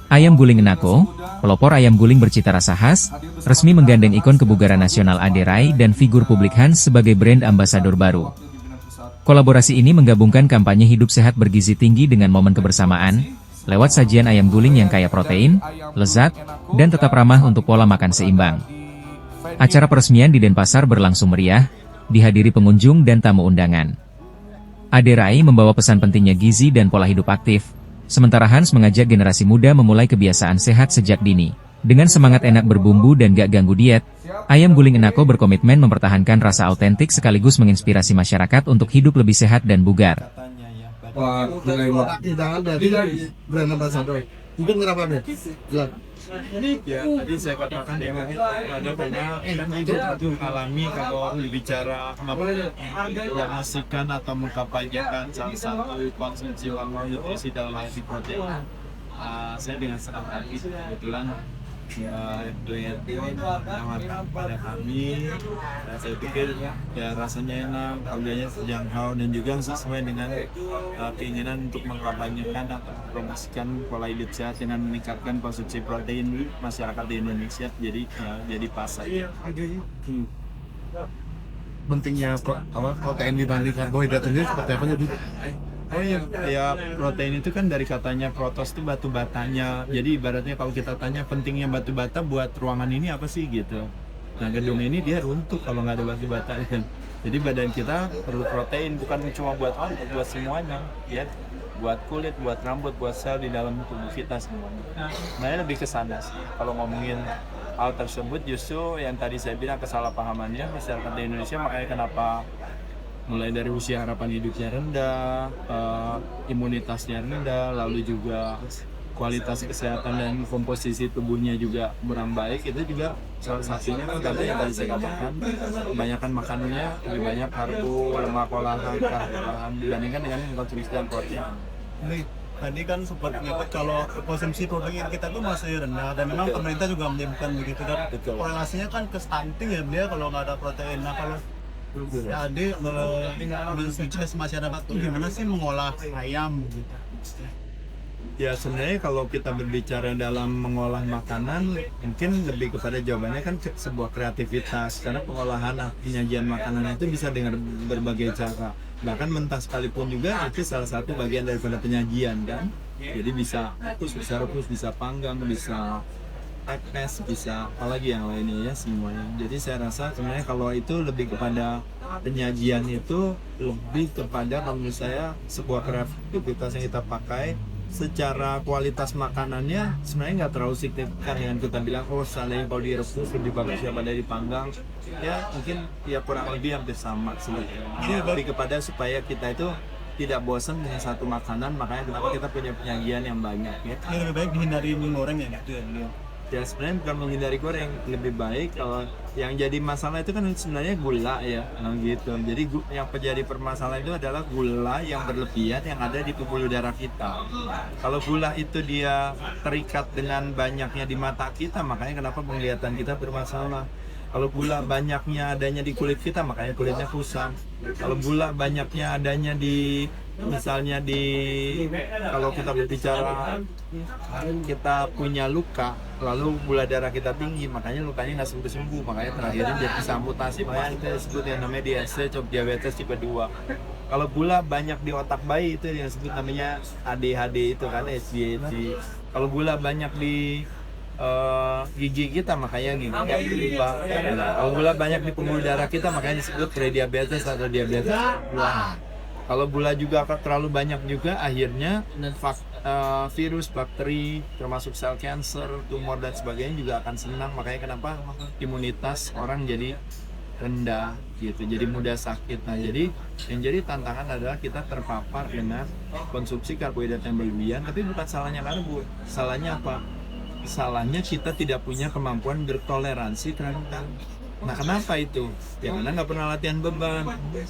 Ayam guling Enako, pelopor ayam guling bercita rasa khas, resmi menggandeng ikon kebugaran nasional Ade Rai dan figur publik Hans sebagai brand ambasador baru. Kolaborasi ini menggabungkan kampanye hidup sehat bergizi tinggi dengan momen kebersamaan, lewat sajian ayam guling yang kaya protein, lezat, dan tetap ramah untuk pola makan seimbang. Acara peresmian di Denpasar berlangsung meriah, dihadiri pengunjung dan tamu undangan. Ade Rai membawa pesan pentingnya gizi dan pola hidup aktif, sementara Hans mengajak generasi muda memulai kebiasaan sehat sejak dini. Dengan semangat enak berbumbu dan gak ganggu diet, ayam guling Enako berkomitmen mempertahankan rasa autentik sekaligus menginspirasi masyarakat untuk hidup lebih sehat dan bugar. Wah, jangan dari brand ambassador. Mungkin kenapa nih? Ya, tadi saya katakan ya, ada banyak itu alami kalau bicara mengasihkan atau mengkampanyekan salah satu konsumsi nutrisi dalam arti protein. Saya dengan senang hati kebetulan doyan menawarkan pada kami, dan saya pikir ya rasanya enak, harganya terjangkau dan juga sesuai dengan keinginan untuk mengkampanyekan atau mempromosikan pola hidup sehat dengan meningkatkan konsumsi protein masyarakat di Indonesia. Jadi pas saja. Pentingnya protein dibanding karbohidrat ini seperti apa jadi? Oh iya, ya protein itu kan dari katanya protos itu batu batanya. Jadi ibaratnya kalau kita tanya pentingnya batu bata buat ruangan ini apa sih gitu. Nah gedung ini dia runtuh kalau nggak ada batu bata. Jadi badan kita perlu protein, bukan cuma buat otot, buat semuanya, ya. Buat kulit, buat rambut, buat sel di dalam tubuh kita semuanya. Nah lebih ke sana sih. Kalau ngomongin hal tersebut justru yang tadi saya bilang kesalahpahamannya masyarakat di Indonesia, makanya kenapa mulai dari usia harapan hidupnya rendah, imunitasnya rendah, lalu juga kualitas kesehatan dan komposisi tubuhnya juga kurang baik. Itu juga salah satunya kan karena yang tadi saya katakan kebanyakan makanannya lebih banyak karbo, lemak olahan, karbohidrat dibandingkan dengan konsumsi dan protein. Ini tadi kan sempat menyebut kalau konsumsi protein kita tuh masih rendah dan memang pemerintah juga menyebutkan begitu, dan korelasinya kan ke stunting ya dia kalau nggak ada protein. Nah kalau jadi sukses masyarakat tuh gimana sih mengolah ayam gitu? Ya sebenarnya kalau kita berbicara dalam mengolah makanan mungkin lebih kepada jawabannya kan sebuah kreativitas, karena pengolahan penyajian makanan itu bisa dengan berbagai cara, bahkan mentah sekalipun juga itu salah satu bagian daripada penyajian kan. Jadi bisa rebus, bisa panggang, bisa pepes, bisa apalagi yang lainnya ya semuanya. Jadi saya rasa sebenarnya kalau itu lebih kepada penyajian, itu lebih kepada kalau menurut saya sebuah kreativitas yang kita pakai. Secara kualitas makanannya sebenarnya nggak terlalu signifikan dengan kita bilang oh seandainya kalau direbus lebih bagus daripada dipanggang, ya mungkin ya kurang lebih hampir sama sebenarnya. Lebih kepada supaya kita itu tidak bosan dengan satu makanan, makanya kenapa kita punya penyajian yang banyak ya. Lebih baik dihindari goreng ya gitu ya. Ya sebenarnya bukan menghindari goreng, lebih baik kalau yang jadi masalah itu kan sebenarnya gula ya, gitu. Jadi yang menjadi permasalahan itu adalah gula yang berlebihan yang ada di pembuluh darah kita. Kalau gula itu dia terikat dengan banyaknya di mata kita, makanya kenapa penglihatan kita bermasalah. Kalau gula banyaknya adanya di kulit kita, makanya kulitnya kusam. Kalau gula banyaknya adanya di misalnya kalau kita berbicara kita punya luka, lalu gula darah kita tinggi, makanya lukanya nggak sembuh-sembuh, makanya terakhirnya jadi bisa amputasi, makanya kita sebut yang namanya DSC, diabetes tipe 2. Kalau gula banyak di otak bayi itu yang disebut namanya ADHD itu kan, ADHD. Kalau gula banyak di gigi kita makanya gigi berubah. Kalau gula banyak di pembuluh darah kita makanya disebut prediabetes atau diabetes. Kalau gula juga terlalu banyak juga akhirnya virus, bakteri, termasuk sel cancer, tumor dan sebagainya juga akan senang. Makanya kenapa imunitas orang jadi rendah gitu, jadi mudah sakit. Nah jadi yang jadi tantangan adalah kita terpapar dengan konsumsi karbohidrat yang berlebihan, tapi bukan salahnya karbo. Salahnya apa? Salahnya kita tidak punya kemampuan bertoleransi terhadap karbo. Nah kenapa itu? Ya karena nggak pernah latihan beban,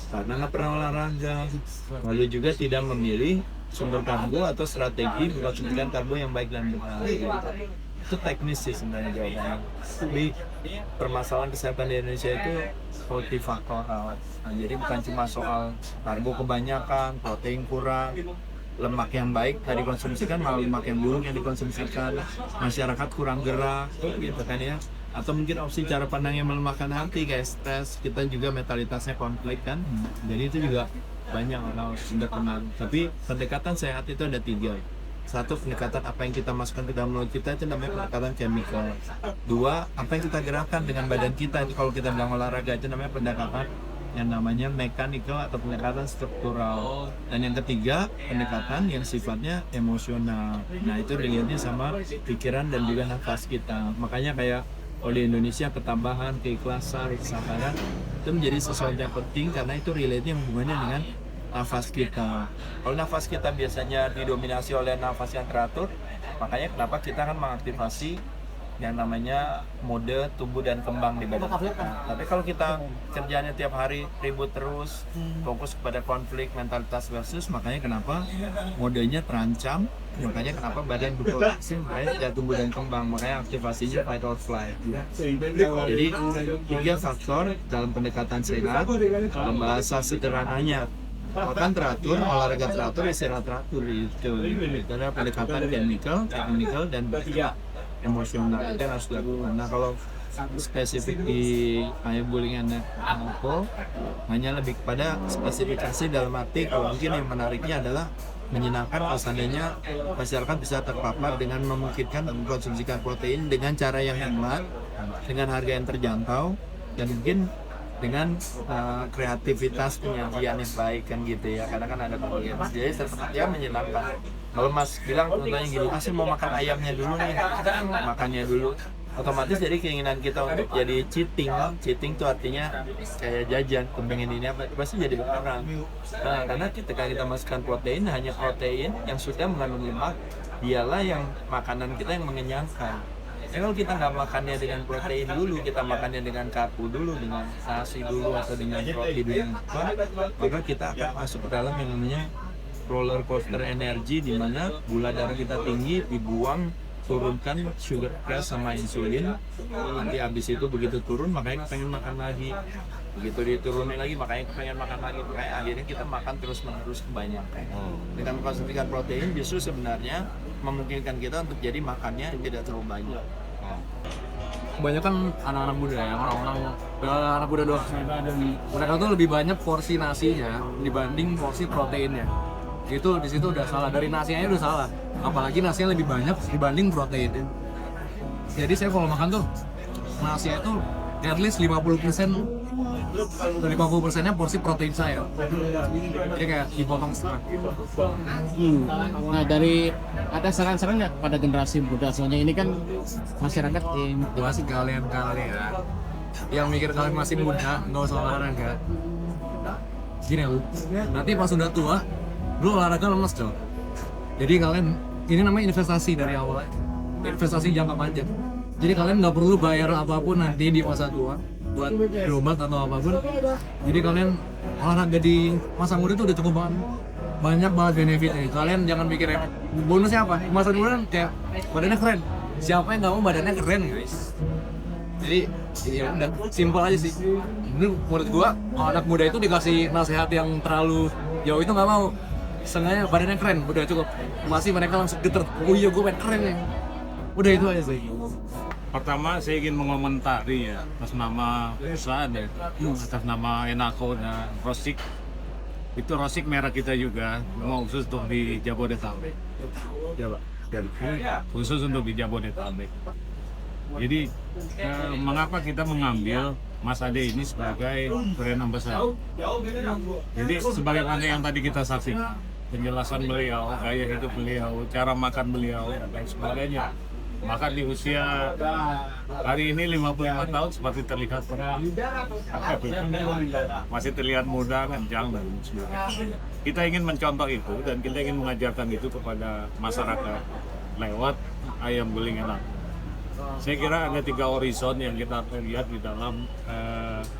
karena nggak pernah olahraga, lalu juga tidak memilih sumber karbo atau strategi mengkonsumsikan karbo yang baik dan benar. Itu teknis sih sebenarnya jawabannya. Tapi permasalahan kesehatan di Indonesia itu multifaktoral. Nah, jadi bukan cuma soal karbo kebanyakan, protein kurang, lemak yang baik tadi dikonsumsikan, malah lemak yang buruk yang dikonsumsikan, masyarakat kurang gerak gitu kan ya, atau mungkin opsi cara pandang yang melemahkan hati kayak stres, kita juga mentalitasnya konflik kan, jadi itu juga banyak kalau sudah kenal. Tapi pendekatan sehat itu ada 3. Satu, pendekatan apa yang kita masukkan ke dalam mulut kita, itu namanya pendekatan chemical. 2, apa yang kita gerakkan dengan badan kita, itu kalau kita bilang olahraga, itu namanya pendekatan yang namanya mechanical atau pendekatan struktural. Dan yang ketiga, pendekatan yang sifatnya emosional. Nah itu relate-nya sama pikiran dan juga nafas kita. Makanya kayak kalau di Indonesia ketambahan, keikhlasan, kesabaran itu menjadi sesuatu yang penting karena itu relate-nya hubungannya dengan nafas kita. Kalau nafas kita biasanya didominasi oleh nafas yang teratur, makanya kenapa kita akan mengaktifasi yang namanya mode tumbuh dan kembang di badan kita. Tapi kalau kita kerjanya tiap hari ribut terus, fokus kepada konflik, mentalitas versus, makanya kenapa modenya terancam, makanya kenapa badan berproduksi, makanya tidak tumbuh dan kembang, makanya aktivasinya fight or flight. Jadi 3 faktor dalam pendekatan sehat, dalam bahasa sederhananya makan teratur, olahraga teratur, istirahat teratur itu. Itu adalah pendekatan chemical, technical, dan emosional itu yang harus dilakukan. Nah kalau spesifik di ayam bullying anak hanya lebih kepada spesifikasi dalam arti kalau mungkin yang menariknya adalah menyenangkan kalau seandainya masyarakat bisa terpapar dengan memungkinkan mengkonsumsikan protein dengan cara yang hemat, dengan harga yang terjangkau, dan mungkin dengan kreativitas penyajian yang baik kan gitu ya, karena kan ada kemudian jadi sepertinya menyenangkan. Kalau Mas bilang contohnya gini, Mas mau makan ayamnya dulu nih, makannya dulu, otomatis jadi keinginan kita untuk jadi cheating tuh artinya kayak jajan, kepengen ini apa, pasti jadi berkurang. Nah, karena ketika kita masukkan protein, hanya protein yang sudah mengandung lemak, dialah yang makanan kita yang mengenyangkan. Kalau kita nggak makannya dengan protein dulu, kita makannya dengan karbo dulu, dengan nasi dulu, atau dengan roti dulu, maka kita akan masuk ke dalam yang namanya roller coaster energi, di mana gula darah kita tinggi, dibuang, turunkan sugar crash sama insulin, nanti habis itu begitu turun makanya pengen makan lagi, begitu diturunin lagi makanya pengen makan lagi, makanya akhirnya kita makan terus menerus kebanyakan. Dengan mengkonsumsikan protein justru sebenarnya memungkinkan kita untuk jadi makannya tidak terlalu banyak. Kebanyakan anak-anak muda ya, orang-orang anak muda doang, mereka tuh lebih banyak porsi nasinya dibanding porsi proteinnya. Itu di situ udah salah, dari nasinya udah salah, apalagi nasinya lebih banyak dibanding protein. Jadi saya kalau makan tuh nasinya itu at least 50% dari 50%-nya porsi protein saya. Jadi kayak dipotong setengah. Nah dari ada saran-saran nggak pada generasi muda, soalnya ini kan masyarakat Masih kalian yang mikir kalian masih muda nggak usah olahraga. Gini lu, nanti pas udah tua lu olahraga lemes dong. Jadi kalian, ini namanya investasi dari awal, investasi jangka panjang. Jadi kalian nggak perlu bayar apapun nanti di masa tua buat berobat atau apapun. Jadi kalian olahraga di masa muda itu udah cukup banyak banget benefitnya. Kalian jangan mikir bonusnya apa. Masa muda kan kayak badannya keren. Siapa yang nggak mau badannya keren, guys? Jadi ya udah simpel aja sih. Ini menurut gua anak muda itu dikasih nasihat yang terlalu jauh itu nggak mau. Sengaja badannya keren, udah cukup. Masih mereka langsung geter. Oh iya, gue pengen keren ya. Udah itu aja sih. Pertama saya ingin mengomentari ya atas nama perusahaan ya, atas nama Enaco dan Rosik. Itu Rosik merek kita juga, mau khusus untuk di Jabodetabek. Khusus untuk di Jabodetabek. Jadi mengapa kita mengambil Mas Ade ini sebagai brand ambassador? Jadi sebagaimana yang tadi kita saksikan, penjelasan beliau, gaya hidup beliau, cara makan beliau, dan sebagainya. Maka di usia hari ini 55 tahun seperti terlihat masih terlihat muda, kencang dan sebagainya. Kita ingin mencontoh itu dan kita ingin mengajarkan itu kepada masyarakat lewat ayam guling enak. Saya kira ada 3 horizon yang kita lihat di dalam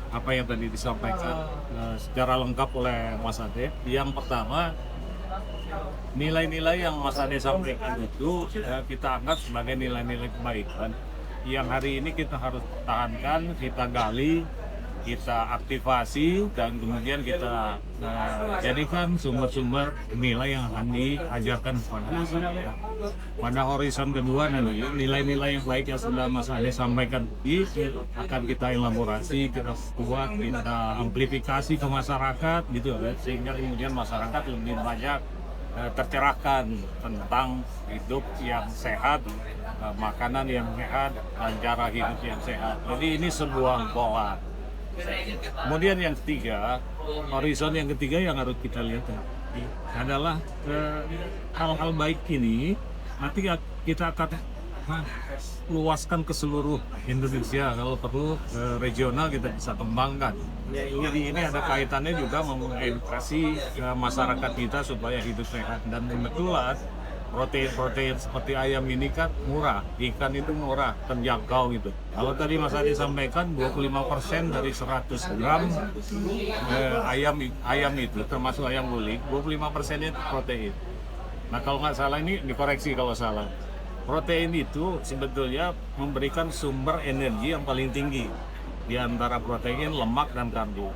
apa yang tadi disampaikan secara lengkap oleh Mas Ade. Yang pertama, nilai-nilai yang Mas Ade sampaikan itu kita anggap sebagai nilai-nilai kebaikan yang hari ini kita harus tahankan, kita gali kita aktivasi dan kemudian kita jadikan sumber-sumber nilai yang akan diajarkan kepada masyarakat. Pada horizon kedua nanti nilai-nilai yang baik yang sudah Mas Ade sampaikan ini akan kita elaborasi, kita buat, kita amplifikasi ke masyarakat gitu ya, sehingga kemudian masyarakat lebih banyak tercerahkan tentang hidup yang sehat, makanan yang sehat, dan cara hidup yang sehat. Jadi ini sebuah pola. Kemudian yang ketiga, horizon yang ketiga yang harus kita lihat adalah hal-hal baik ini nanti kita akan luaskan ke seluruh Indonesia, kalau perlu regional kita bisa kembangkan. Jadi ini ada kaitannya juga mengedukasi masyarakat kita supaya hidup sehat, dan kebetulan protein seperti ayam ini kan murah, ikan itu murah, terjangkau gitu. Kalau tadi Mas Adi sampaikan 25% dari 100 gram ayam itu termasuk ayam guling, 25% itu protein. Nah kalau nggak salah ini dikoreksi kalau salah. Protein itu sebetulnya memberikan sumber energi yang paling tinggi di antara protein, lemak, dan karbo.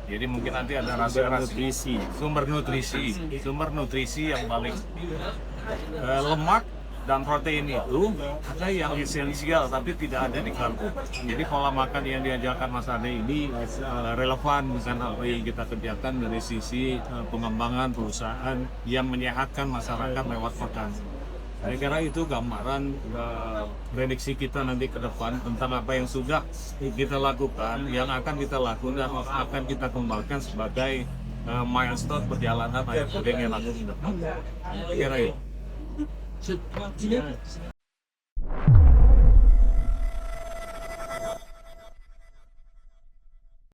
Jadi mungkin nanti ada nutrisi, sumber nutrisi yang paling lemak dan protein itu ada yang esensial tapi tidak ada di karbo. Jadi pola makan yang diajarkan Mas Ade ini relevan dengan apa yang kita kerjakan dari sisi pengembangan perusahaan yang menyehatkan masyarakat lewat makan. Saya kira itu gambaran prediksi kita nanti ke depan tentang apa yang sudah kita lakukan, yang akan kita lakukan dan akan kita kembangkan sebagai milestone perjalanan ayam guling yang akan ke depan. Saya kira itu.